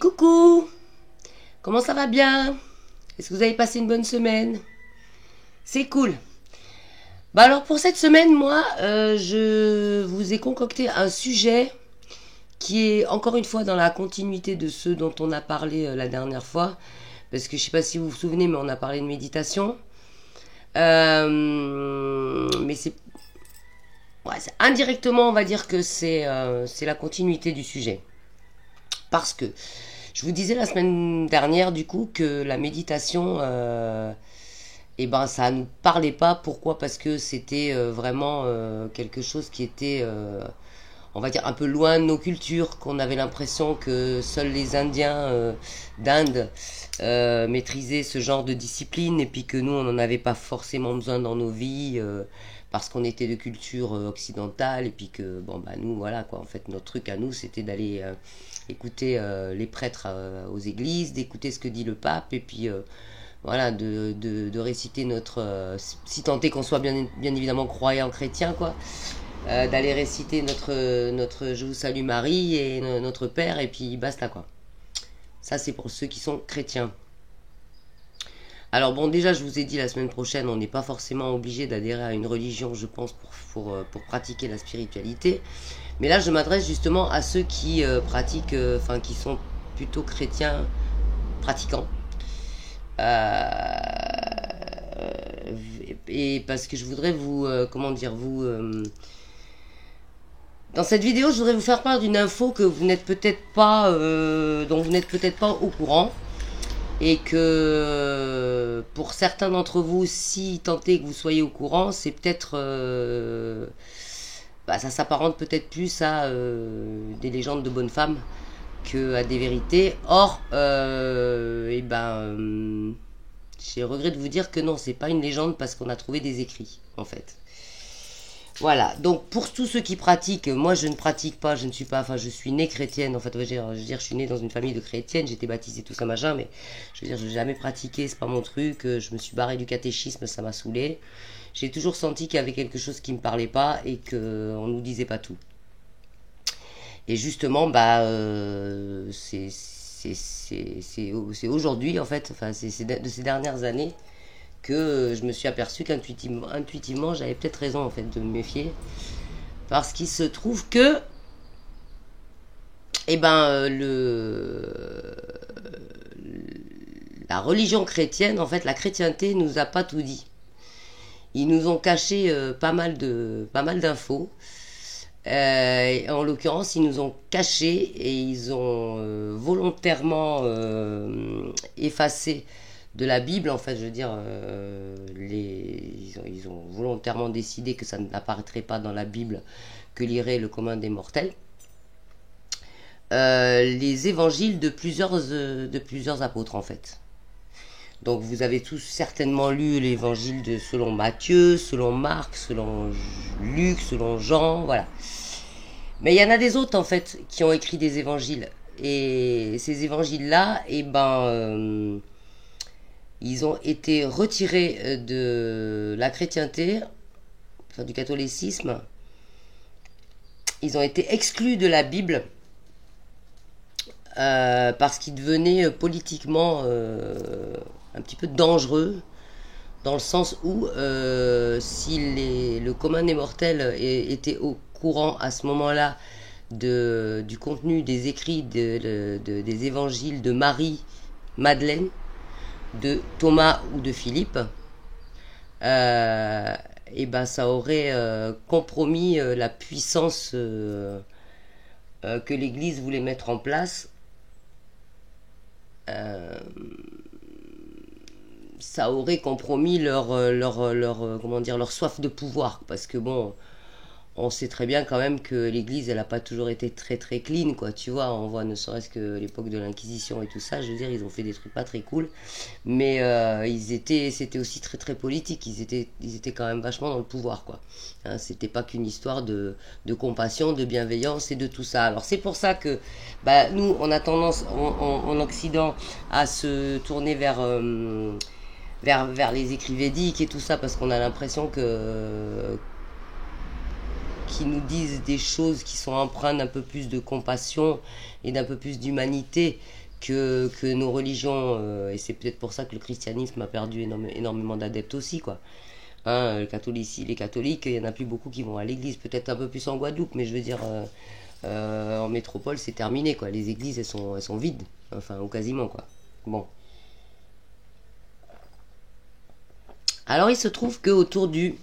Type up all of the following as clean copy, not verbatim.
coucou! Comment ça va bien? Est-ce que vous avez passé une bonne semaine? C'est cool. Bah alors pour cette semaine, moi, je vous ai concocté un sujet qui est encore une fois dans la continuité de ceux dont on a parlé la dernière fois. Parce que je sais pas si vous vous souvenez, mais on a parlé de méditation. Mais indirectement, on va dire que c'est la continuité du sujet. Parce que je vous disais la semaine dernière, du coup, que la méditation, ça ne nous parlait pas. Pourquoi? Parce que c'était vraiment quelque chose qui était, on va dire, un peu loin de nos cultures, qu'on avait l'impression que seuls les Indiens d'Inde maîtrisaient ce genre de discipline, et puis que nous, on n'en avait pas forcément besoin dans nos vies, parce qu'on était de culture occidentale, et puis que, nous, voilà, quoi, en fait, notre truc à nous, c'était d'aller écouter les prêtres aux églises, d'écouter ce que dit le pape, et puis voilà, de réciter notre, si tant est qu'on soit bien évidemment croyant chrétien, quoi, d'aller réciter notre Je vous salue Marie et notre Père, et puis basta, quoi. Ça, c'est pour ceux qui sont chrétiens. Alors bon, déjà, je vous ai dit la semaine prochaine, on n'est pas forcément obligé d'adhérer à une religion, je pense, pour pratiquer la spiritualité. Mais là, je m'adresse justement à ceux qui pratiquent, qui sont plutôt chrétiens pratiquants. Et parce que je voudrais vous, dans cette vidéo, je voudrais vous faire part d'une info que vous n'êtes peut-être pas, dont vous n'êtes peut-être pas au courant, et que pour certains d'entre vous, si tant est que vous soyez au courant, c'est peut-être, ça s'apparente peut-être plus à des légendes de bonnes femmes que à des vérités. Or, j'ai regret de vous dire que non, c'est pas une légende, parce qu'on a trouvé des écrits, en fait. Voilà, donc pour tous ceux qui pratiquent, moi je ne pratique pas, je ne suis pas, je suis née chrétienne, en fait, je suis née dans une famille de chrétiennes, j'ai été baptisée, tout ça machin, mais je n'ai jamais pratiqué, c'est pas mon truc, je me suis barrée du catéchisme, ça m'a saoulée. J'ai toujours senti qu'il y avait quelque chose qui me parlait pas et qu'on nous disait pas tout. Et justement, c'est aujourd'hui, en fait, de ces dernières années, que je me suis aperçu qu'intuitivement, j'avais peut-être raison, en fait, de me méfier. Parce qu'il se trouve que, la religion chrétienne, en fait, la chrétienté nous a pas tout dit. Ils nous ont caché pas mal d'infos. En l'occurrence, ils nous ont caché et ils ont volontairement effacé de la Bible, en fait, je veux dire, ils ont volontairement décidé que ça n'apparaîtrait pas dans la Bible, que lirait le commun des mortels, les évangiles de plusieurs apôtres, en fait. Donc vous avez tous certainement lu l'évangile selon Matthieu, selon Marc, selon Luc, selon Jean, voilà. Mais il y en a des autres, en fait, qui ont écrit des évangiles. Et ces évangiles-là, ils ont été retirés de la chrétienté, du catholicisme. Ils ont été exclus de la Bible parce qu'ils devenaient politiquement un petit peu dangereux, dans le sens où si le commun des mortels était au courant à ce moment-là du contenu des écrits des évangiles de Marie, Madeleine, de Thomas ou de Philippe, ça aurait compromis la puissance que l'Église voulait mettre en place. Ça aurait compromis leur soif de pouvoir, parce que bon, on sait très bien quand même que l'Église, elle a pas toujours été très très clean, quoi, tu vois. On voit ne serait-ce que l'époque de l'Inquisition et tout ça, je veux dire, ils ont fait des trucs pas très cool, mais c'était aussi très très politique. Ils étaient quand même vachement dans le pouvoir, quoi. Hein, c'était pas qu'une histoire de compassion, de bienveillance et de tout ça. Alors c'est pour ça que nous, on a tendance en Occident à se tourner vers les écrits védiques et tout ça, parce qu'on a l'impression qu'ils nous disent des choses qui sont empreintes d'un peu plus de compassion et d'un peu plus d'humanité que nos religions, et c'est peut-être pour ça que le christianisme a perdu énormément d'adeptes aussi, quoi. Hein, les catholiques, il y en a plus beaucoup qui vont à l'église, peut-être un peu plus en Guadeloupe, mais je veux dire, en métropole, c'est terminé, quoi. Les églises, elles sont vides, enfin, ou quasiment, quoi. Bon. Alors, il se trouve que autour du...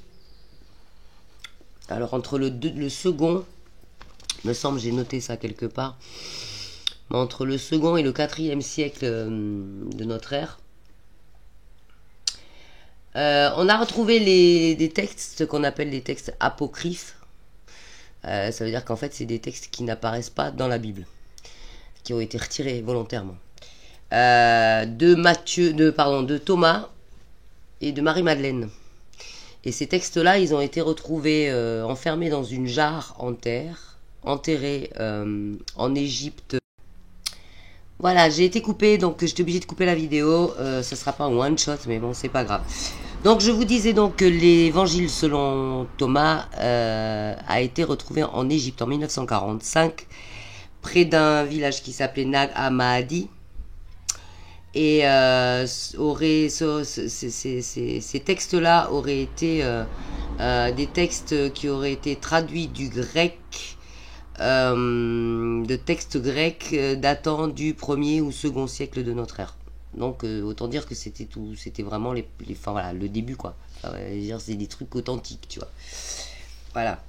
Alors, entre le second, me semble, j'ai noté ça quelque part, mais entre le second et le quatrième siècle de notre ère, on a retrouvé des textes qu'on appelle des textes apocryphes. Ça veut dire qu'en fait, c'est des textes qui n'apparaissent pas dans la Bible, qui ont été retirés volontairement. De Thomas et de Marie-Madeleine. Et ces textes-là, ils ont été retrouvés enfermés dans une jarre en terre, enterrés en Égypte. Voilà, j'ai été coupée, donc j'étais obligée de couper la vidéo. Ça sera pas un one shot, mais bon, c'est pas grave. Donc je vous disais donc que l'évangile selon Thomas a été retrouvé en Égypte en 1945, près d'un village qui s'appelait Nag Hammadi. Et ces textes-là auraient été des textes qui auraient été traduits du grec, de textes grecs datant du 1er ou 2e siècle de notre ère. Donc autant dire que c'était vraiment enfin, voilà, le début, quoi. Enfin, c'est des trucs authentiques, tu vois. Voilà.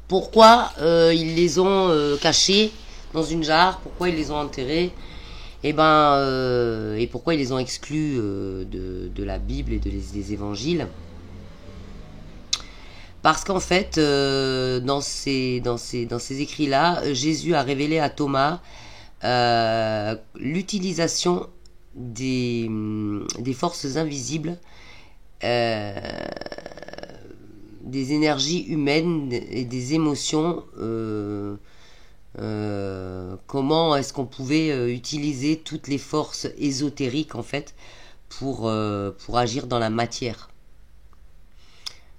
Pourquoi ils les ont cachés dans une jarre? Pourquoi ils les ont enterrés? Et pourquoi ils les ont exclus de la Bible et des évangiles? Parce qu'en fait, dans ces écrits-là, Jésus a révélé à Thomas l'utilisation des forces invisibles, des énergies humaines et des émotions. Comment est-ce qu'on pouvait utiliser toutes les forces ésotériques, en fait, pour agir dans la matière.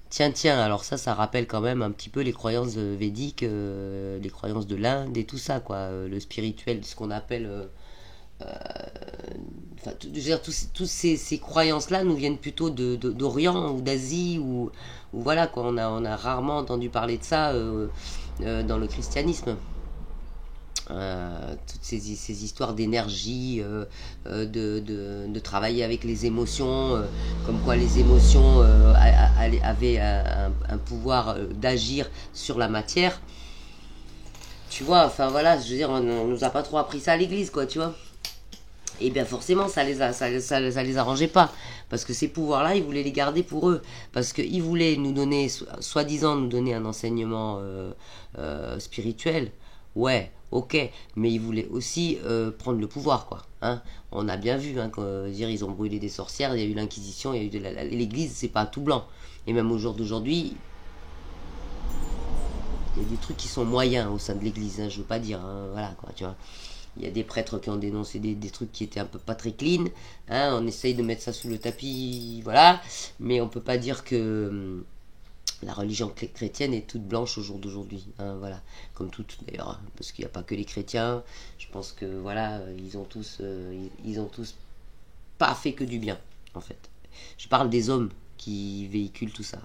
Tiens, alors ça rappelle quand même un petit peu les croyances védiques, les croyances de l'Inde et tout ça, quoi. Le spirituel, ce qu'on appelle... enfin, je veux dire, tous ces croyances-là nous viennent plutôt d'Orient ou d'Asie, ou voilà, quoi. On a rarement entendu parler de ça dans le christianisme. Toutes ces histoires d'énergie, de travailler avec les émotions, comme quoi les émotions avaient un pouvoir d'agir sur la matière. Tu vois, enfin voilà, je veux dire, on nous a pas trop appris ça à l'église, quoi, tu vois. Et bien forcément, ça les arrangeait pas. Parce que ces pouvoirs-là, ils voulaient les garder pour eux. Parce qu'ils voulaient nous donner, soi-disant nous donner un enseignement spirituel. Ouais, ok. Mais ils voulaient aussi prendre le pouvoir, quoi. Hein. On a bien vu, hein, dire, ils ont brûlé des sorcières, il y a eu l'Inquisition, il y a eu l'Église, c'est pas tout blanc. Et même au jour d'aujourd'hui, il y a des trucs qui sont moyens au sein de l'Église, hein, je veux pas dire, hein, voilà, quoi, tu vois. Il y a des prêtres qui ont dénoncé des trucs qui étaient un peu pas très clean. Hein, on essaye de mettre ça sous le tapis, voilà. Mais on peut pas dire que la religion chrétienne est toute blanche au jour d'aujourd'hui. Hein, voilà. Comme toutes d'ailleurs. Hein, parce qu'il n'y a pas que les chrétiens. Je pense que voilà, ils ont tous pas fait que du bien, en fait. Je parle des hommes qui véhiculent tout ça.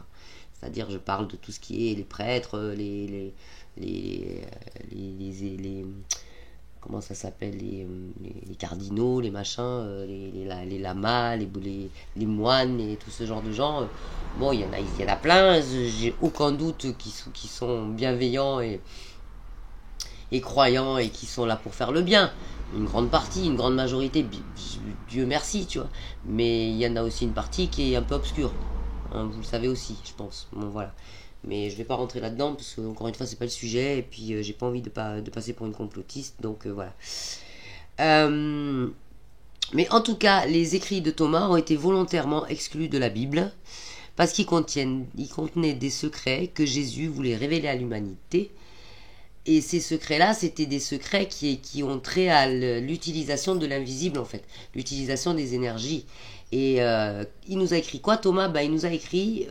C'est-à-dire, je parle de tout ce qui est les prêtres, les comment ça s'appelle, les cardinaux, les machins, les lamas, les moines et tout ce genre de gens. Bon, il y en a plein, j'ai aucun doute qui sont bienveillants et croyants et qui sont là pour faire le bien. Une grande partie, une grande majorité, Dieu merci, tu vois. Mais il y en a aussi une partie qui est un peu obscure. Hein, vous le savez aussi, je pense. Bon, voilà. Mais je vais pas rentrer là-dedans parce que encore une fois c'est pas le sujet et puis j'ai pas envie de passer pour une complotiste, donc voilà. Mais en tout cas, les écrits de Thomas ont été volontairement exclus de la Bible parce qu'ils contenaient des secrets que Jésus voulait révéler à l'humanité. Et ces secrets-là, c'était des secrets qui ont trait à l'utilisation de l'invisible, en fait, l'utilisation des énergies. Et il nous a écrit quoi, Thomas? Il nous a écrit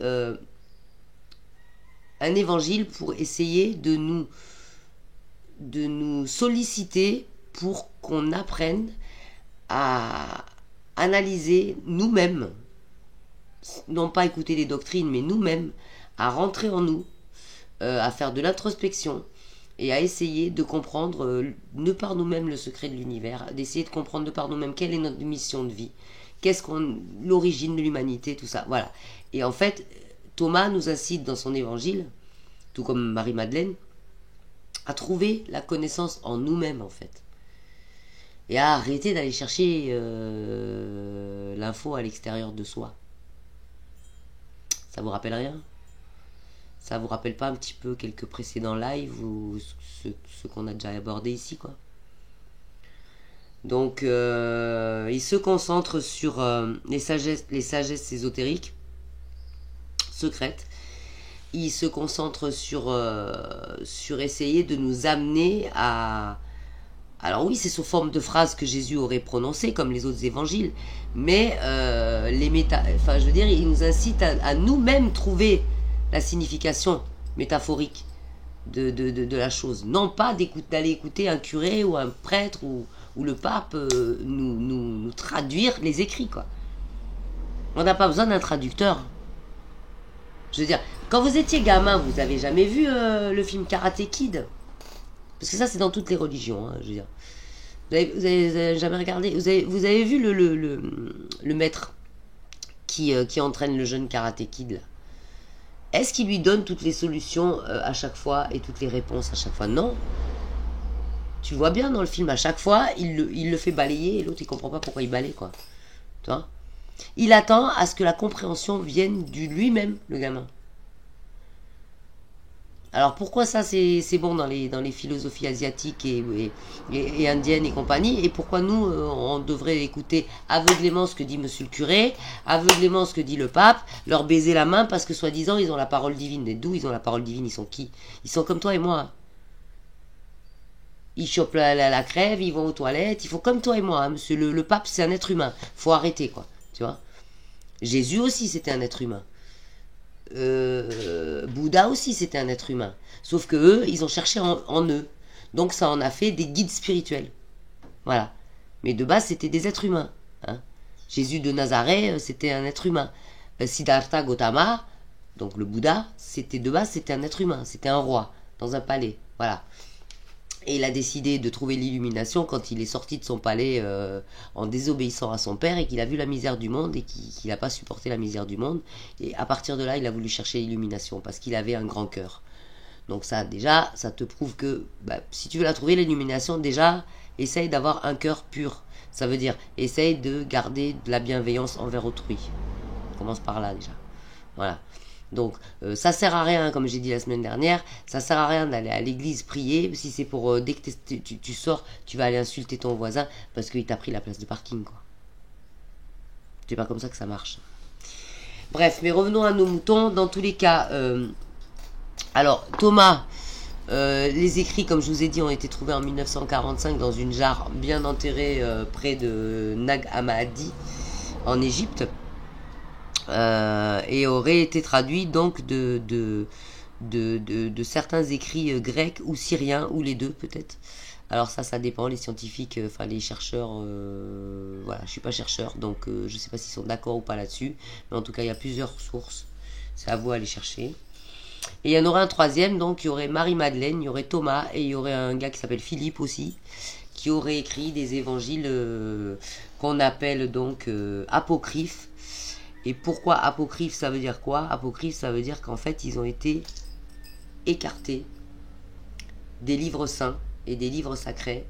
un évangile pour essayer de nous solliciter pour qu'on apprenne à analyser nous-mêmes, non pas écouter les doctrines, mais nous-mêmes, à rentrer en nous, à faire de l'introspection et à essayer de comprendre de par nous-mêmes le secret de l'univers, d'essayer de comprendre de par nous-mêmes quelle est notre mission de vie, l'origine de l'humanité, tout ça, voilà. Et en fait, Thomas nous incite dans son évangile, tout comme Marie-Madeleine, à trouver la connaissance en nous-mêmes, en fait. Et à arrêter d'aller chercher l'info à l'extérieur de soi. Ça vous rappelle rien? Ça vous rappelle pas un petit peu quelques précédents lives ou ce qu'on a déjà abordé ici, quoi? Donc, il se concentre sur les sagesses ésotériques, secrètes. Il se concentre sur essayer de nous amener à... Alors oui, c'est sous forme de phrases que Jésus aurait prononcées, comme les autres évangiles, mais enfin, je veux dire, il nous incite à nous-mêmes trouver la signification métaphorique de la chose. Non pas d'aller écouter un curé ou un prêtre ou le pape nous traduire les écrits, quoi. On n'a pas besoin d'un traducteur. Je veux dire, quand vous étiez gamin, vous avez jamais vu le film Karate Kid? Parce que ça, c'est dans toutes les religions, hein, je veux dire. Vous avez jamais regardé? Vous avez vu le maître qui entraîne le jeune Karate Kid, là? Est-ce qu'il lui donne toutes les solutions à chaque fois et toutes les réponses à chaque fois? Non. Tu vois bien dans le film, à chaque fois, il le fait balayer et l'autre, il comprend pas pourquoi il balaye, quoi. Tu vois? Il attend à ce que la compréhension vienne de lui-même, le gamin. Alors pourquoi ça c'est bon dans les philosophies asiatiques et indiennes et compagnie, et pourquoi nous on devrait écouter aveuglément ce que dit monsieur le curé, aveuglément ce que dit le pape, leur baiser la main parce que soi-disant ils ont la parole divine? Et d'où ils ont la parole divine? Ils sont qui? Ils sont comme toi et moi. Ils chopent la crève, ils vont aux toilettes, ils font comme toi et moi, hein, monsieur. Le pape c'est un être humain, faut arrêter, quoi, tu vois. Jésus aussi c'était un être humain. Bouddha aussi c'était un être humain, sauf que eux ils ont cherché en eux, donc ça en a fait des guides spirituels, voilà. Mais de base c'était des êtres humains, hein. Jésus de Nazareth c'était un être humain. Siddhartha Gautama, donc le Bouddha, de base c'était un être humain, c'était un roi dans un palais, voilà. Et il a décidé de trouver l'illumination quand il est sorti de son palais en désobéissant à son père et qu'il a vu la misère du monde et qu'il n'a pas supporté la misère du monde. Et à partir de là, il a voulu chercher l'illumination parce qu'il avait un grand cœur. Donc ça, déjà, ça te prouve que si tu veux la trouver, l'illumination, déjà, essaye d'avoir un cœur pur. Ça veut dire, essaye de garder de la bienveillance envers autrui. On commence par là, déjà. Voilà. Donc ça sert à rien, comme j'ai dit la semaine dernière, ça sert à rien d'aller à l'église prier si c'est pour dès que tu sors, tu vas aller insulter ton voisin parce qu'il t'a pris la place de parking, quoi. C'est pas comme ça que ça marche. Bref, mais revenons à nos moutons. Dans tous les cas, alors Thomas, les écrits, comme je vous ai dit, ont été trouvés en 1945 dans une jarre bien enterrée près de Nag Hammadi en Égypte. Et aurait été traduit donc de certains écrits grecs ou syriens, ou les deux peut-être. Alors ça dépend, les scientifiques, enfin les chercheurs, voilà, je suis pas chercheur, donc je sais pas s'ils sont d'accord ou pas là-dessus, mais en tout cas il y a plusieurs sources, c'est à vous à aller chercher. Et il y en aurait un troisième, donc il y aurait Marie-Madeleine, il y aurait Thomas, et il y aurait un gars qui s'appelle Philippe aussi, qui aurait écrit des évangiles qu'on appelle donc apocryphes. Et pourquoi apocryphe, ça veut dire quoi? Apocryphe, ça veut dire qu'en fait, ils ont été écartés des livres saints et des livres sacrés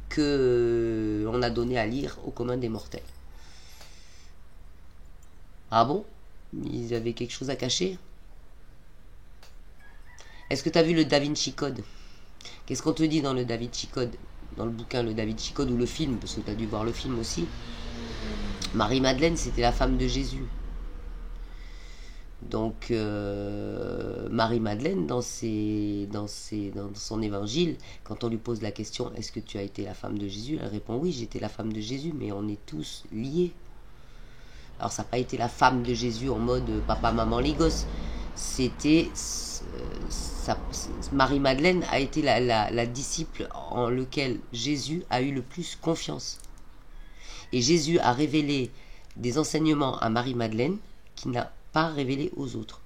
que on a donné à lire au commun des mortels. Ah bon? Ils avaient quelque chose à cacher? Est-ce que tu as vu le Da Vinci Code? Qu'est-ce qu'on te dit dans le Da Vinci Code? Dans le bouquin le Da Vinci Code ou le film, parce que tu as dû voir le film aussi. Marie-Madeleine, c'était la femme de Jésus. Donc Marie-Madeleine, dans son évangile, quand on lui pose la question, est-ce que tu as été la femme de Jésus? Elle répond oui, j'étais la femme de Jésus, mais on est tous liés. Alors ça n'a pas été la femme de Jésus en mode papa, maman, les gosses. C'était Marie-Madeleine a été la disciple en lequel Jésus a eu le plus confiance. Et Jésus a révélé des enseignements à Marie-Madeleine qu'il n'a pas révélé aux autres.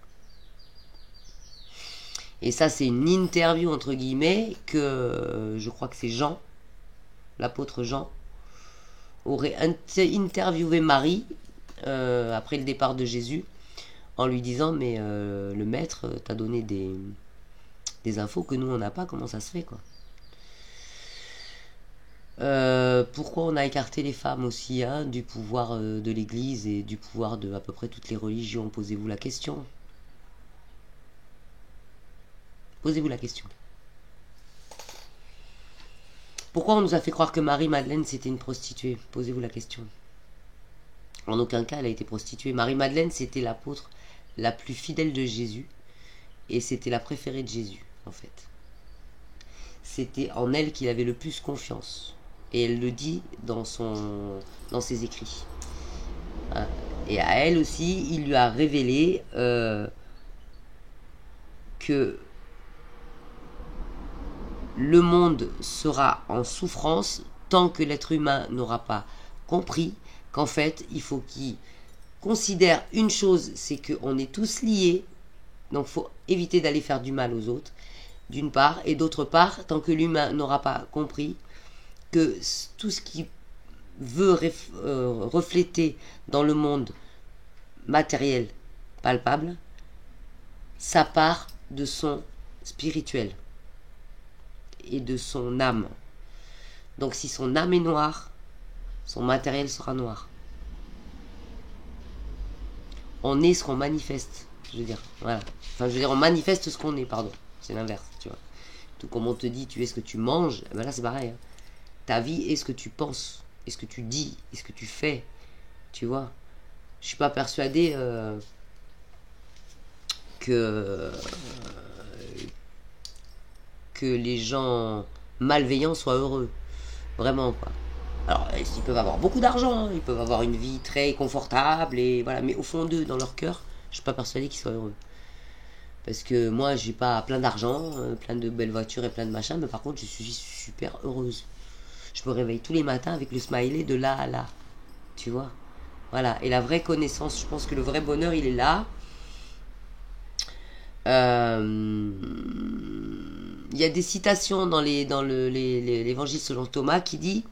Et ça, c'est une interview, entre guillemets, que je crois que c'est Jean, l'apôtre Jean, aurait interviewé Marie après le départ de Jésus, en lui disant, mais le maître t'a donné des infos que nous, on n'a pas, comment ça se fait, quoi. Pourquoi on a écarté les femmes aussi hein, du pouvoir de l'Église et du pouvoir de à peu près toutes les religions? Posez-vous la question. Posez-vous la question. Pourquoi on nous a fait croire que Marie-Madeleine c'était une prostituée? Posez-vous la question. En aucun cas elle a été prostituée. Marie-Madeleine c'était l'apôtre la plus fidèle de Jésus et c'était la préférée de Jésus en fait. C'était en elle qu'il avait le plus confiance. Et elle le dit dans ses écrits. Et à elle aussi, il lui a révélé que le monde sera en souffrance tant que l'être humain n'aura pas compris qu'en fait, il faut qu'il considère une chose, c'est qu'on est tous liés, donc il faut éviter d'aller faire du mal aux autres, d'une part, et d'autre part, tant que l'humain n'aura pas compris que tout ce qui veut refléter dans le monde matériel, palpable, ça part de son spirituel et de son âme. Donc si son âme est noire, son matériel sera noir. On est ce qu'on manifeste, je veux dire. Voilà. Enfin, je veux dire, on manifeste ce qu'on est, pardon. C'est l'inverse, tu vois. Tout comme on te dit, tu es ce que tu manges, ben là c'est pareil. Hein. Ta vie est ce que tu penses, est ce que tu dis, est ce que tu fais. Tu vois. Je suis pas persuadé que les gens malveillants soient heureux. Vraiment, quoi. Alors, ils peuvent avoir beaucoup d'argent, hein, ils peuvent avoir une vie très confortable, et voilà. Mais au fond d'eux, dans leur cœur, je suis pas persuadé qu'ils soient heureux. Parce que moi, j'ai pas plein d'argent, plein de belles voitures et plein de machins, mais par contre, je suis super heureuse. Je me réveille tous les matins avec le smiley de là à là. Tu vois. Voilà. Et la vraie connaissance, je pense que le vrai bonheur, il est là. Il y a des citations dans l'évangile selon Thomas qui dit,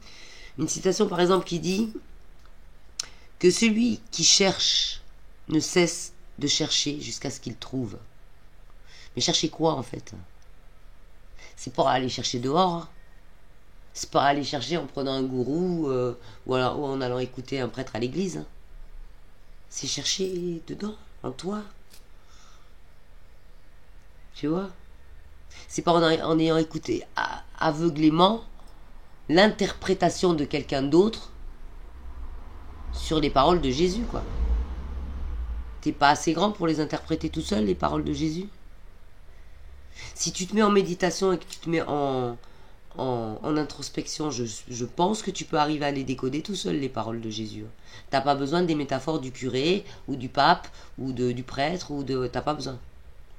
une citation par exemple qui dit que celui qui cherche ne cesse de chercher jusqu'à ce qu'il trouve. Mais chercher quoi en fait? C'est pas aller chercher dehors. C'est pas aller chercher en prenant un gourou ou en allant écouter un prêtre à l'église. C'est chercher dedans, en toi. Tu vois? C'est pas en ayant écouté aveuglément l'interprétation de quelqu'un d'autre sur les paroles de Jésus, quoi. T'es pas assez grand pour les interpréter tout seul, les paroles de Jésus? Si tu te mets en méditation et que tu te mets en introspection, je pense que tu peux arriver à les décoder tout seul, les paroles de Jésus. T'as pas besoin des métaphores du curé, ou du pape, ou du prêtre, t'as pas besoin,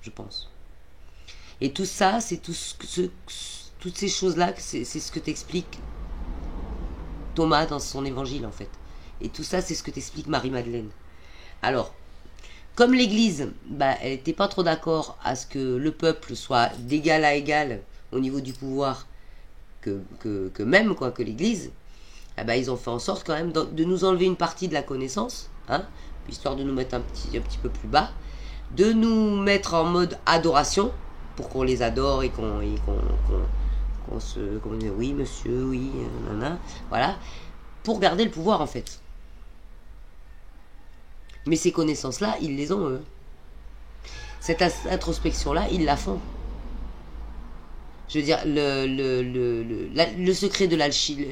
je pense. Et tout ça, c'est toutes ces choses-là, c'est ce que t'explique Thomas dans son évangile, en fait. Et tout ça, c'est ce que t'explique Marie-Madeleine. Alors, comme l'Église, elle n'était pas trop d'accord à ce que le peuple soit d'égal à égal au niveau du pouvoir que même, quoi, que l'Église, ils ont fait en sorte quand même de nous enlever une partie de la connaissance, hein, histoire de nous mettre un petit peu plus bas, de nous mettre en mode adoration, pour qu'on les adore et qu'on dise oui monsieur, oui, nanana, voilà, pour garder le pouvoir en fait. Mais ces connaissances-là, ils les ont eux. Cette introspection-là, ils la font. Je veux dire, le secret de l'alchimie,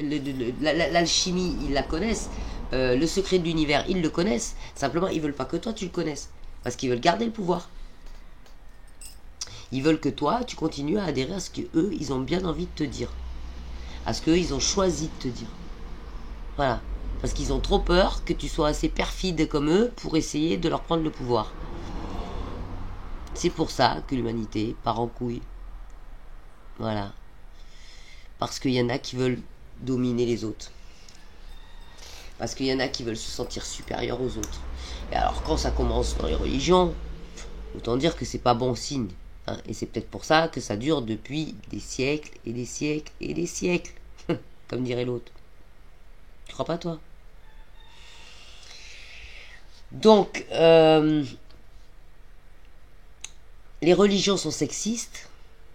ils la connaissent. Le secret de l'univers, ils le connaissent. Simplement, ils veulent pas que toi, tu le connaisses. Parce qu'ils veulent garder le pouvoir. Ils veulent que toi, tu continues à adhérer à ce qu'eux, ils ont bien envie de te dire. À ce qu'eux, ils ont choisi de te dire. Voilà. Parce qu'ils ont trop peur que tu sois assez perfide comme eux pour essayer de leur prendre le pouvoir. C'est pour ça que l'humanité part en couille. Voilà. Parce qu'il y en a qui veulent dominer les autres. Parce qu'il y en a qui veulent se sentir supérieurs aux autres. Et alors quand ça commence dans les religions, autant dire que c'est pas bon signe. Hein. Et c'est peut-être pour ça que ça dure depuis des siècles et des siècles et des siècles. Comme dirait l'autre. Tu crois pas toi? Donc, les religions sont sexistes.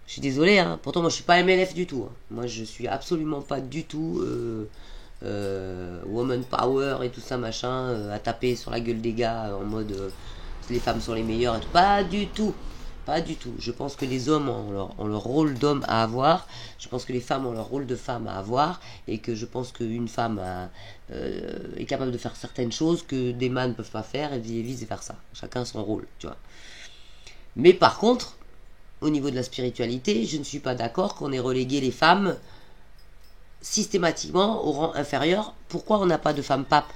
Je suis désolé, hein. Pourtant moi je suis pas MLF du tout. Hein. Moi je suis absolument pas du tout woman power et tout ça machin, à taper sur la gueule des gars en mode les femmes sont les meilleures et tout. Pas du tout. Pas du tout. Je pense que les hommes ont leur rôle d'homme à avoir. Je pense que les femmes ont leur rôle de femme à avoir. Et que je pense qu'une femme est capable de faire certaines choses que des mânes ne peuvent pas faire et vice versa. Chacun son rôle, tu vois. Mais par contre, au niveau de la spiritualité, je ne suis pas d'accord qu'on ait relégué les femmes systématiquement au rang inférieur. Pourquoi on n'a pas de femme pape?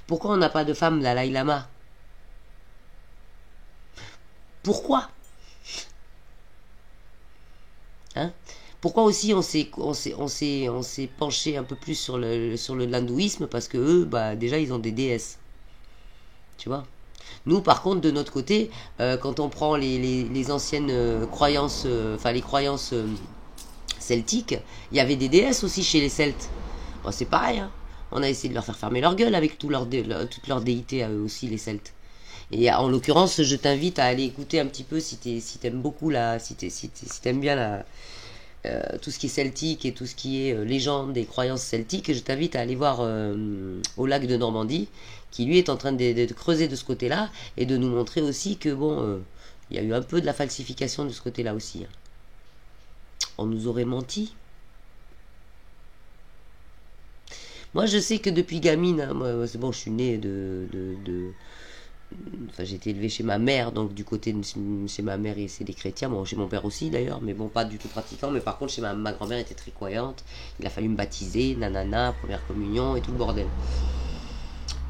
Pourquoi on n'a pas de femme Dalai Lama? Pourquoi? Hein? Pourquoi aussi on s'est penché un peu plus sur l'hindouisme? Parce que eux, bah, déjà, ils ont des déesses. Tu vois? Nous, par contre, de notre côté, quand on prend les anciennes croyances, enfin les croyances celtiques, il y avait des déesses aussi chez les Celtes. Bon, c'est pareil, hein. On a essayé de leur faire fermer leur gueule avec toutes leurs déités à eux aussi, les Celtes. Et en l'occurrence, je t'invite à aller écouter un petit peu si t'aimes beaucoup si t'aimes bien tout ce qui est celtique et tout ce qui est légende et croyances celtiques. Je t'invite à aller voir au lac de Normandie, qui lui est en train de creuser de ce côté-là et de nous montrer aussi que bon, il y a eu un peu de la falsification de ce côté-là aussi. Hein. On nous aurait menti. Moi, je sais que depuis gamine, hein, moi, c'est bon, je suis née enfin, j'ai été élevée chez ma mère, donc du côté de chez ma mère, c'est des chrétiens, bon, chez mon père aussi d'ailleurs, mais bon, pas du tout pratiquant, mais par contre, chez ma grand-mère était très croyante, il a fallu me baptiser, nanana, première communion et tout le bordel.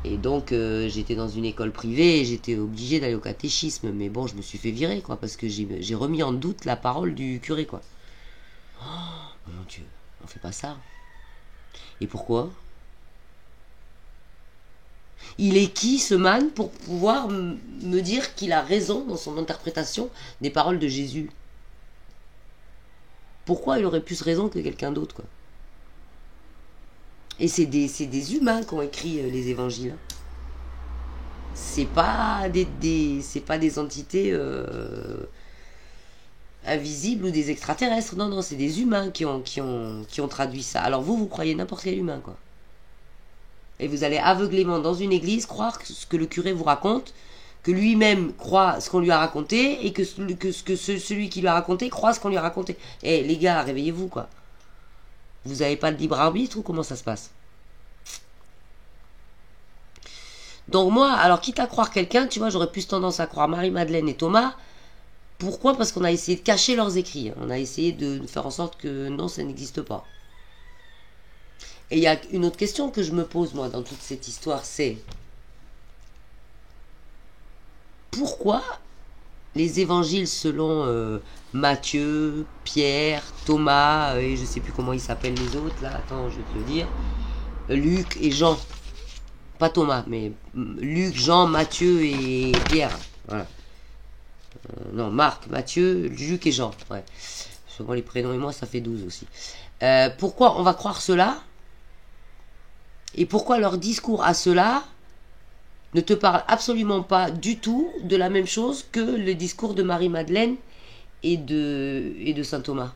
Et donc, j'étais dans une école privée et j'étais obligée d'aller au catéchisme, mais bon, je me suis fait virer, quoi, parce que j'ai remis en doute la parole du curé, quoi. Oh mon Dieu, on fait pas ça. Et pourquoi? Il est qui ce man pour pouvoir me dire qu'il a raison dans son interprétation des paroles de Jésus? Pourquoi il aurait plus raison que quelqu'un d'autre, quoi? Et c'est des humains qui ont écrit les évangiles. C'est pas c'est pas des entités invisibles ou des extraterrestres. Non, non, c'est des humains qui ont traduit ça. Alors vous croyez n'importe quel humain, quoi. Et vous allez aveuglément dans une église croire ce que le curé vous raconte, que lui-même croit ce qu'on lui a raconté, et que celui qui lui a raconté croit ce qu'on lui a raconté. Eh les gars, réveillez-vous, quoi. Vous n'avez pas de libre arbitre ou comment ça se passe? Donc moi, alors quitte à croire quelqu'un, tu vois, j'aurais plus tendance à croire Marie-Madeleine et Thomas. Pourquoi? Parce qu'on a essayé de cacher leurs écrits. On a essayé de faire en sorte que non, ça n'existe pas. Et il y a une autre question que je me pose, moi, dans toute cette histoire, c'est pourquoi les évangiles selon Matthieu, Pierre, Thomas, et je sais plus comment ils s'appellent les autres, là, attends, je vais te le dire, Luc et Jean, pas Thomas, mais Luc, Jean, Matthieu et Pierre, voilà. Non, Marc, Matthieu, Luc et Jean, ouais. Souvent les prénoms et moi, ça fait 12 aussi. Pourquoi on va croire cela? Et pourquoi leur discours à cela ne te parle absolument pas du tout de la même chose que le discours de Marie-Madeleine et de saint Thomas?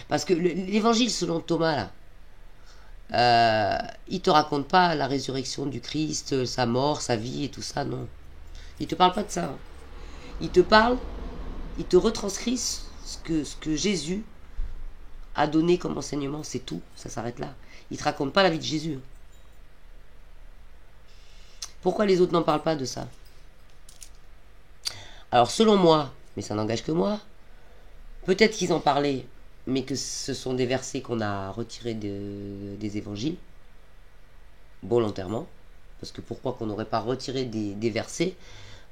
Parce que l'évangile selon Thomas, là, il te raconte pas la résurrection du Christ, sa mort, sa vie et tout ça, non. Il te parle pas de ça. Hein. Il te retranscrit ce que Jésus a donné comme enseignement, c'est tout, ça s'arrête là. Il te raconte pas la vie de Jésus. Pourquoi les autres n'en parlent pas de ça? Alors selon moi, mais ça n'engage que moi, peut-être qu'ils en parlaient, mais que ce sont des versets qu'on a retirés des évangiles, volontairement, parce que pourquoi qu'on n'aurait pas retiré des versets?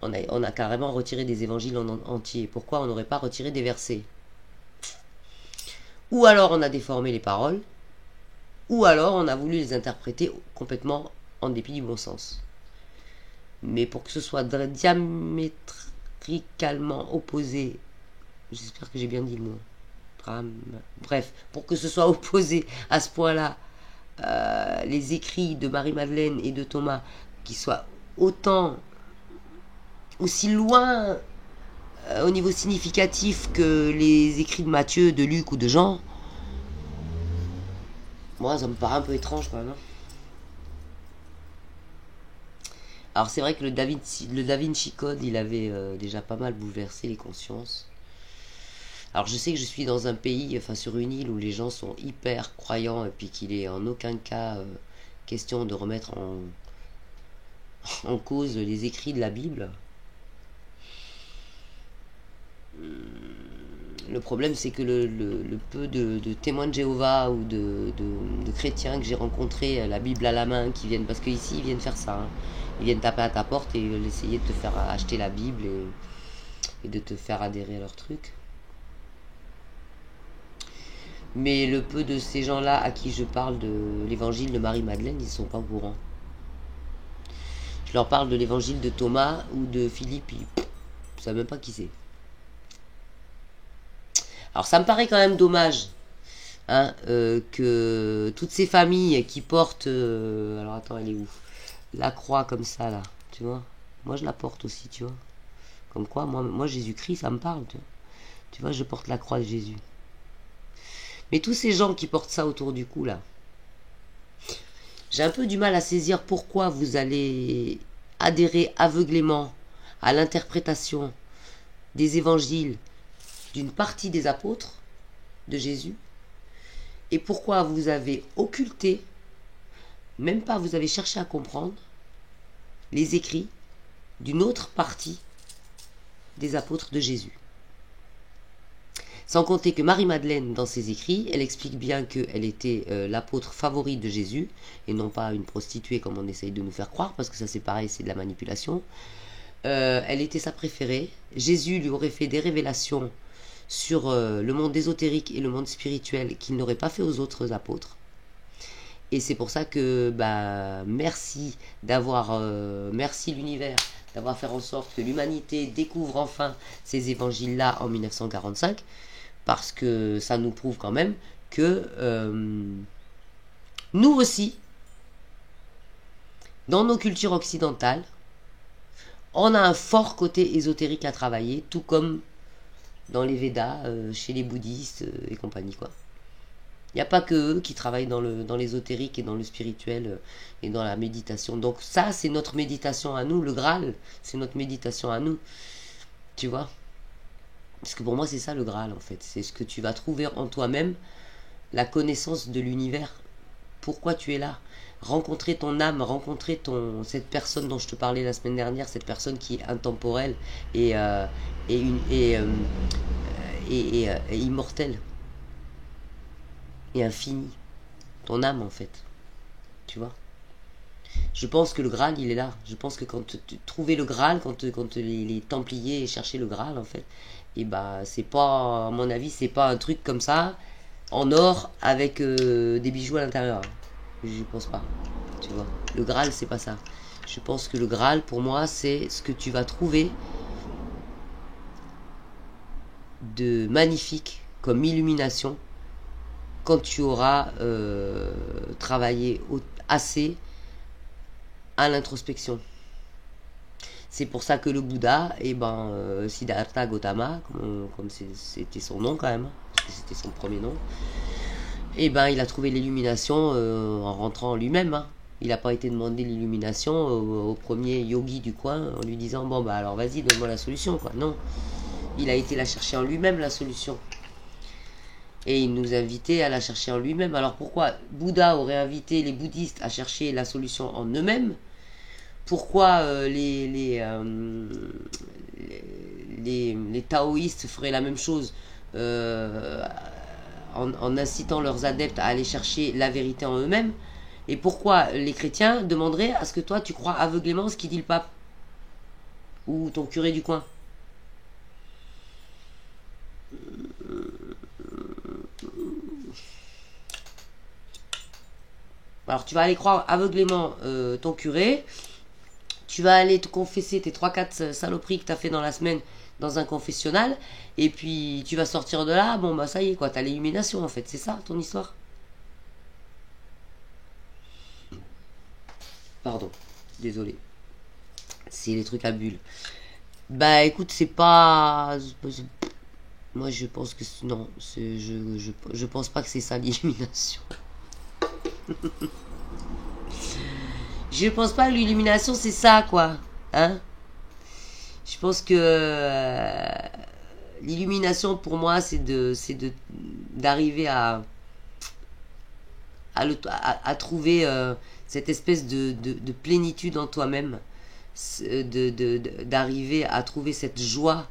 On a carrément retiré des évangiles en entier. Pourquoi on n'aurait pas retiré des versets? Ou alors on a déformé les paroles, ou alors on a voulu les interpréter complètement en dépit du bon sens. Mais pour que ce soit diamétralement opposé, j'espère que j'ai bien dit le mot, bref, pour que ce soit opposé à ce point-là, les écrits de Marie-Madeleine et de Thomas, qui soient aussi loin au niveau significatif que les écrits de Matthieu, de Luc ou de Jean, moi ça me paraît un peu étrange quand même. Hein. Alors c'est vrai que le Da Vinci Code, il avait déjà pas mal bouleversé les consciences. Alors je sais que je suis dans un pays, enfin sur une île où les gens sont hyper croyants et puis qu'il est en aucun cas question de remettre en cause les écrits de la Bible. Le problème, c'est que le peu de témoins de Jéhovah ou de chrétiens que j'ai rencontrés, la Bible à la main, qui viennent, parce qu'ici, ils viennent faire ça. Hein. Ils viennent taper à ta porte et essayer de te faire acheter la Bible et de te faire adhérer à leur truc. Mais le peu de ces gens-là à qui je parle de l'évangile de Marie-Madeleine, ils ne sont pas au courant. Je leur parle de l'évangile de Thomas ou de Philippe, ils ne savent même pas qui c'est. Alors ça me paraît quand même dommage hein, que toutes ces familles qui portent... alors attends, elle est où? La croix comme ça, là, tu vois. Moi, je la porte aussi, tu vois. Comme quoi, moi Jésus-Christ, ça me parle, tu vois. Tu vois, je porte la croix de Jésus. Mais tous ces gens qui portent ça autour du cou, là, j'ai un peu du mal à saisir pourquoi vous allez adhérer aveuglément à l'interprétation des évangiles d'une partie des apôtres de Jésus et pourquoi vous avez occulté, même pas vous avez cherché à comprendre, les écrits d'une autre partie des apôtres de Jésus. Sans compter que Marie-Madeleine, dans ses écrits, elle explique bien qu'elle était l'apôtre favori de Jésus, et non pas une prostituée comme on essaye de nous faire croire, parce que ça c'est pareil, c'est de la manipulation. Elle était sa préférée. Jésus lui aurait fait des révélations sur le monde ésotérique et le monde spirituel qu'il n'aurait pas fait aux autres apôtres. Et c'est pour ça que merci l'univers d'avoir fait en sorte que l'humanité découvre enfin ces évangiles-là en 1945, parce que ça nous prouve quand même que nous aussi, dans nos cultures occidentales, on a un fort côté ésotérique à travailler, tout comme dans les Védas, chez les bouddhistes et compagnie, quoi. Il n'y a pas que eux qui travaillent dans l'ésotérique et dans le spirituel et dans la méditation. Donc ça, c'est notre méditation à nous. Le Graal, c'est notre méditation à nous. Tu vois? Parce que pour moi, c'est ça le Graal, en fait. C'est ce que tu vas trouver en toi-même, la connaissance de l'univers. Pourquoi tu es là? Rencontrer ton âme, rencontrer cette personne dont je te parlais la semaine dernière, cette personne qui est intemporelle et immortelle et infinie. Ton âme, en fait. Tu vois? Je pense que le Graal, il est là. Je pense que quand tu trouvais le Graal, quand les Templiers cherchaient le Graal, en fait, et c'est pas, à mon avis, c'est pas un truc comme ça, en or, avec des bijoux à l'intérieur. Je pense pas. Tu vois? Le Graal, c'est pas ça. Je pense que le Graal, pour moi, c'est ce que tu vas trouver de magnifique comme illumination quand tu auras travaillé assez à l'introspection. C'est pour ça que le Bouddha, Siddhartha Gautama, comme c'était son nom quand même, parce que c'était son premier nom, il a trouvé l'illumination en rentrant en lui-même. Hein. Il n'a pas été demander l'illumination au premier yogi du coin en lui disant bon alors vas-y donne-moi la solution quoi. Non, il a été la chercher en lui-même la solution. Et il nous invitait à la chercher en lui-même. Alors pourquoi Bouddha aurait invité les bouddhistes à chercher la solution en eux-mêmes? Pourquoi les taoïstes feraient la même chose en incitant leurs adeptes à aller chercher la vérité en eux-mêmes? Et pourquoi les chrétiens demanderaient à ce que toi tu crois aveuglément ce qu'il dit le pape ou ton curé du coin? Alors tu vas aller croire aveuglément ton curé, tu vas aller te confesser tes 3-4 saloperies que tu as fait dans la semaine dans un confessionnal, et puis tu vas sortir de là, bon bah ça y est quoi, t'as l'illumination en fait, c'est ça ton histoire? Pardon, désolé, c'est les trucs à bulles. Bah écoute, c'est pas... Moi je pense que... Non, je pense pas que c'est ça l'illumination. Je pense pas que l'illumination c'est ça quoi. Hein? Je pense que l'illumination pour moi d'arriver à trouver cette espèce de plénitude en toi-même, d'arriver à trouver cette joie,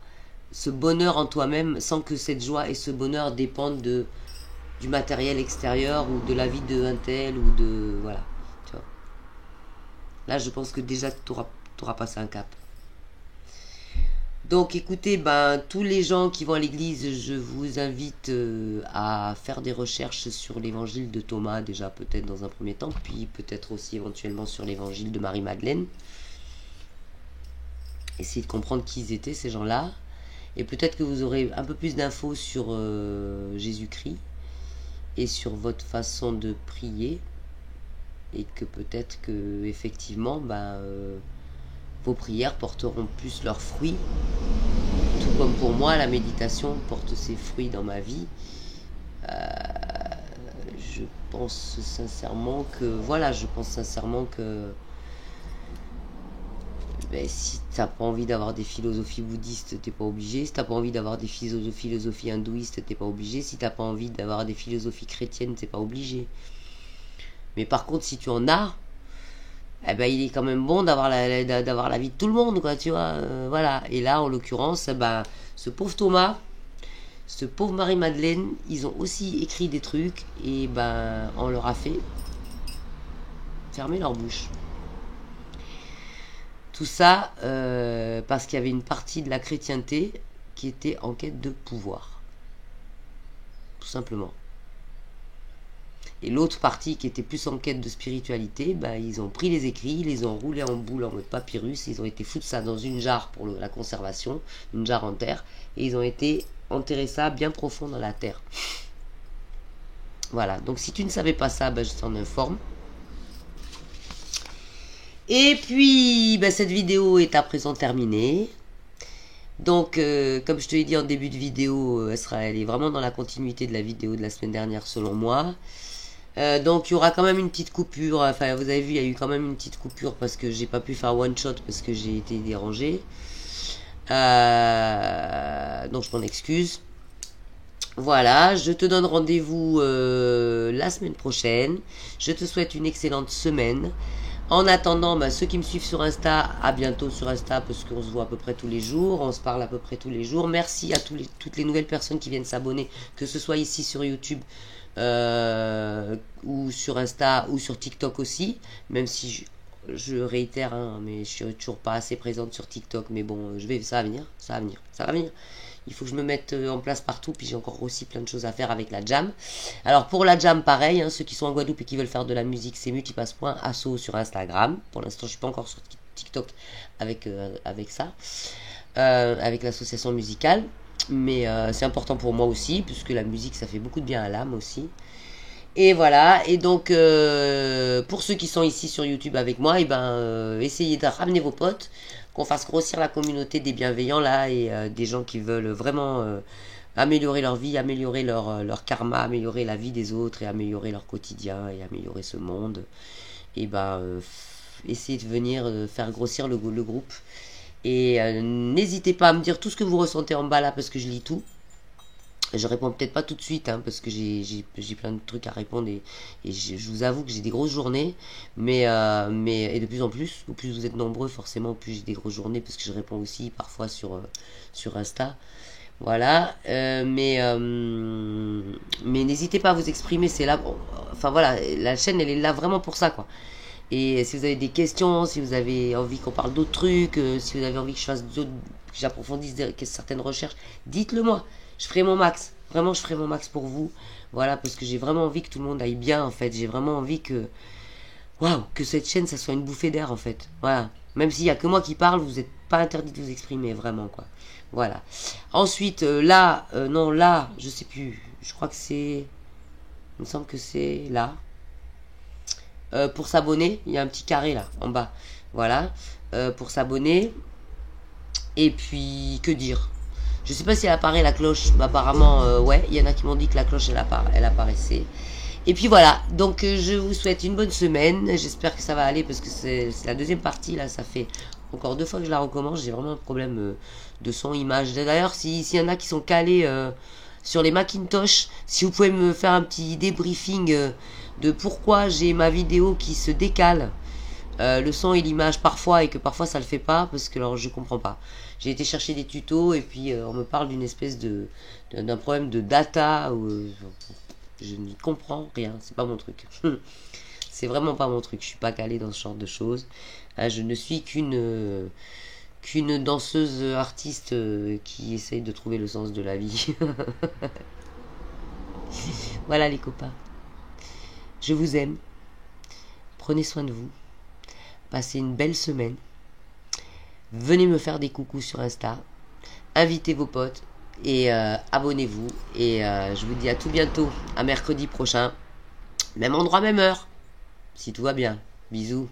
ce bonheur en toi-même, sans que cette joie et ce bonheur dépendent du matériel extérieur ou de la vie d'un tel ou de... Voilà. Tu vois. Là, je pense que déjà, tu auras passé un cap. Donc écoutez, ben, tous les gens qui vont à l'église, je vous invite à faire des recherches sur l'évangile de Thomas, déjà peut-être dans un premier temps, puis peut-être aussi éventuellement sur l'évangile de Marie-Madeleine. Essayez de comprendre qui ils étaient, ces gens-là. Et peut-être que vous aurez un peu plus d'infos sur Jésus-Christ et sur votre façon de prier. Et que peut-être que effectivement, ben, vos prières porteront plus leurs fruits. Tout comme pour moi, la méditation porte ses fruits dans ma vie. Je pense sincèrement que ben, si t'as pas envie d'avoir des philosophies bouddhistes, t'es pas obligé. Si t'as pas envie d'avoir des philosophies hindouistes, t'es pas obligé. Si t'as pas envie d'avoir des philosophies chrétiennes, t'es pas obligé. Mais par contre, si tu en as, eh ben, il est quand même bon d'avoir la vie de tout le monde, quoi, tu vois. Voilà. Et là, en l'occurrence, ben, ce pauvre Thomas, ce pauvre Marie-Madeleine, ils ont aussi écrit des trucs et ben, on leur a fait fermer leur bouche. Tout ça parce qu'il y avait une partie de la chrétienté qui était en quête de pouvoir. Tout simplement. Et l'autre partie qui était plus en quête de spiritualité, bah, ils ont pris les écrits, ils les ont roulés en boule en mode papyrus, ils ont été foutre ça dans une jarre pour la conservation, une jarre en terre, et ils ont été enterrer ça bien profond dans la terre. Voilà, donc si tu ne savais pas ça, bah, je t'en informe. Et puis, bah, cette vidéo est à présent terminée. Donc, comme je te l'ai dit en début de vidéo, elle est vraiment dans la continuité de la vidéo de la semaine dernière selon moi. Donc il y aura quand même une petite coupure, enfin vous avez vu il y a eu quand même une petite coupure parce que j'ai pas pu faire one shot parce que j'ai été dérangé, donc je m'en excuse. Voilà, je te donne rendez-vous la semaine prochaine, je te souhaite une excellente semaine. En attendant, bah, ceux qui me suivent sur Insta, à bientôt sur Insta parce qu'on se voit à peu près tous les jours, on se parle à peu près tous les jours. Merci à toutes les nouvelles personnes qui viennent s'abonner, que ce soit ici sur YouTube ou sur Insta ou sur TikTok aussi, même si je réitère, hein, mais je suis toujours pas assez présente sur TikTok, mais bon, ça va venir. Il faut que je me mette en place partout, puis j'ai encore aussi plein de choses à faire avec la jam. Alors pour la jam, pareil, hein, ceux qui sont en Guadeloupe et qui veulent faire de la musique, c'est multipass.asso sur Instagram. Pour l'instant, je suis pas encore sur TikTok avec ça, avec l'association musicale. Mais c'est important pour moi aussi, puisque la musique, ça fait beaucoup de bien à l'âme aussi. Et voilà, et donc pour ceux qui sont ici sur YouTube avec moi, et ben, essayez de ramener vos potes, qu'on fasse grossir la communauté des bienveillants là, et des gens qui veulent vraiment améliorer leur vie, améliorer leur karma, améliorer la vie des autres, et améliorer leur quotidien, et améliorer ce monde. Et ben, essayez de venir faire grossir le groupe. Et n'hésitez pas à me dire tout ce que vous ressentez en bas là, parce que je lis tout. Je réponds peut-être pas tout de suite, hein, parce que j'ai plein de trucs à répondre, et je vous avoue que j'ai des grosses journées, mais et de plus en plus, au plus vous êtes nombreux, forcément, au plus j'ai des grosses journées, parce que je réponds aussi parfois sur Insta. Voilà, mais n'hésitez pas à vous exprimer, c'est là, enfin voilà, la chaîne elle est là vraiment pour ça, quoi. Et si vous avez des questions, si vous avez envie qu'on parle d'autres trucs, si vous avez envie que que j'approfondisse certaines recherches, dites-le moi. Je ferai mon max. Vraiment, je ferai mon max pour vous. Voilà, parce que j'ai vraiment envie que tout le monde aille bien, en fait. J'ai vraiment envie waouh, que cette chaîne, ça soit une bouffée d'air en fait. Voilà. Même s'il y a que moi qui parle, vous n'êtes pas interdit de vous exprimer, vraiment quoi. Voilà. Ensuite, là, non, là, je sais plus. Je crois que c'est. Il me semble que c'est là. Pour s'abonner, il y a un petit carré là, en bas. Voilà. Pour s'abonner. Et puis, que dire? Je sais pas si elle apparaît la cloche. Bah, apparemment, ouais. Il y en a qui m'ont dit que la cloche, elle apparaissait. Et puis voilà, donc je vous souhaite une bonne semaine. J'espère que ça va aller parce que c'est la deuxième partie. Là, ça fait encore 2 fois que je la recommence. J'ai vraiment un problème de son image. D'ailleurs, s'il y en a qui sont calés sur les Macintosh, si vous pouvez me faire un petit débriefing de pourquoi j'ai ma vidéo qui se décale, le son et l'image parfois, et que parfois ça le fait pas, parce que alors je comprends pas. J'ai été chercher des tutos et puis on me parle d'une espèce d'un problème de data ou je n'y comprends rien, c'est pas mon truc. C'est vraiment pas mon truc, je suis pas calée dans ce genre de choses. Je ne suis qu'une danseuse artiste qui essaye de trouver le sens de la vie. Voilà les copains. Je vous aime. Prenez soin de vous. Passez une belle semaine. Venez me faire des coucous sur Insta. Invitez vos potes. Et abonnez-vous. Et je vous dis à tout bientôt. À mercredi prochain. Même endroit, même heure. Si tout va bien. Bisous.